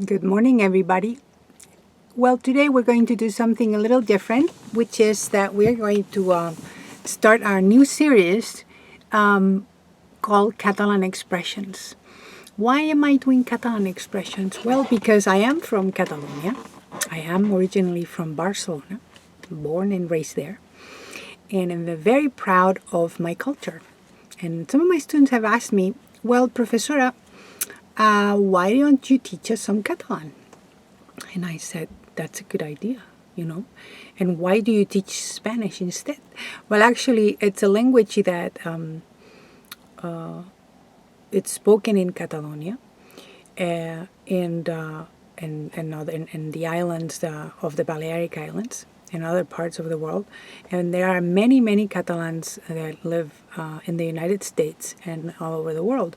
Good morning, everybody. Well, today we're going to do something a little different, which is that we're going to start our new series called Catalan Expressions. Why am I doing Catalan expressions? Well, because I am from Catalonia. I am originally from Barcelona, born and raised there. And I'm very proud of my culture. And some of my students have asked me, well, Professora, why don't you teach us some Catalan? And I said, that's a good idea, And why do you teach Spanish instead? Well, actually, it's a language that it's spoken in Catalonia and in the islands of the Balearic Islands and other parts of the world. And there are many, many Catalans that live in the United States and all over the world.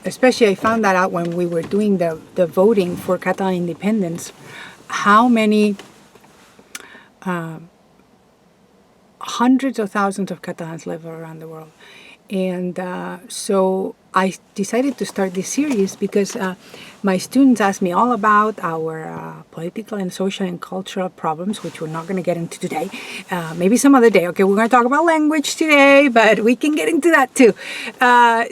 Especially I found that out when we were doing the voting for Catalan independence, how many hundreds of thousands of Catalans live around the world. And so I decided to start this series because my students asked me all about our political and social and cultural problems, which we're not going to get into today. Maybe some other day. Okay, we're going to talk about language today, but we can get into that too. I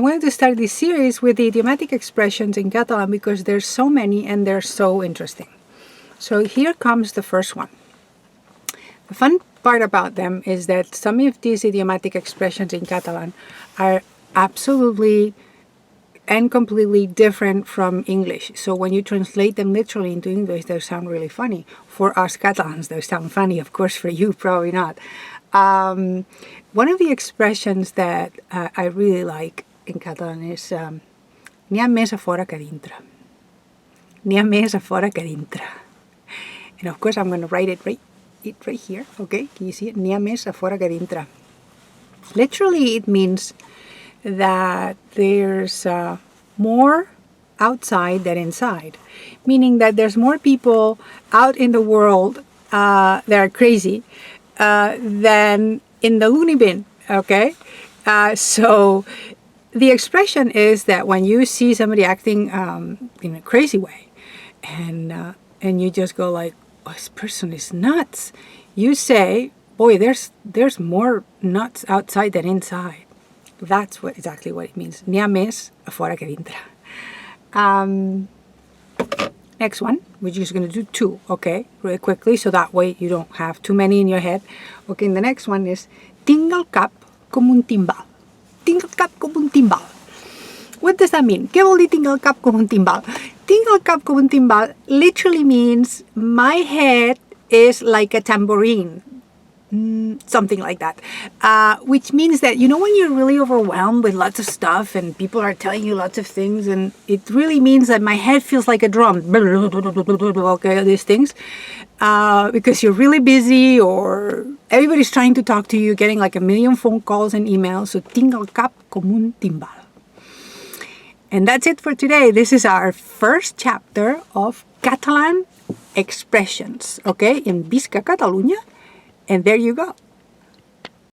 wanted to start this series with the idiomatic expressions in Catalan because there's so many and they're so interesting. So here comes the first one. The fun part about them is that some of these idiomatic expressions in Catalan are absolutely and completely different from English. So when you translate them literally into English, they sound really funny. For us Catalans, they sound funny. Of course, for you, probably not. One of the expressions that I really like in Catalan is n'hi ha més a fora que a dintre. N'hi ha més a fora que a dintre. And of course, I'm going to write it right here, okay? Can you see it? N'hi ha més a fora que a dintre. Literally, it means that there's more outside than inside, meaning that there's more people out in the world that are crazy than in the loony bin, okay? So the expression is that when you see somebody acting in a crazy way and you just go like, oh, this person is nuts, you say, boy, there's more nuts outside than inside. That's exactly what it means. N'hi ha més a fora que a dintre. Next one, we're just going to do two, okay, really quickly, so that way you don't have too many in your head. Okay, and the next one is tinc el cap com un timbal. Tinc el cap com un timbal. What does that mean? Què vol dir tinc el cap com un timbal? Tinc el cap com un timbal literally means my head is like a tambourine. Something like that, which means that, when you're really overwhelmed with lots of stuff and people are telling you lots of things, and it really means that my head feels like a drum, okay, these things, because you're really busy or everybody's trying to talk to you, getting like a million phone calls and emails. So tinc el cap com un timbal. And that's it for today. This is our first chapter of Catalan expressions, okay, in Visca Catalunya. And there you go.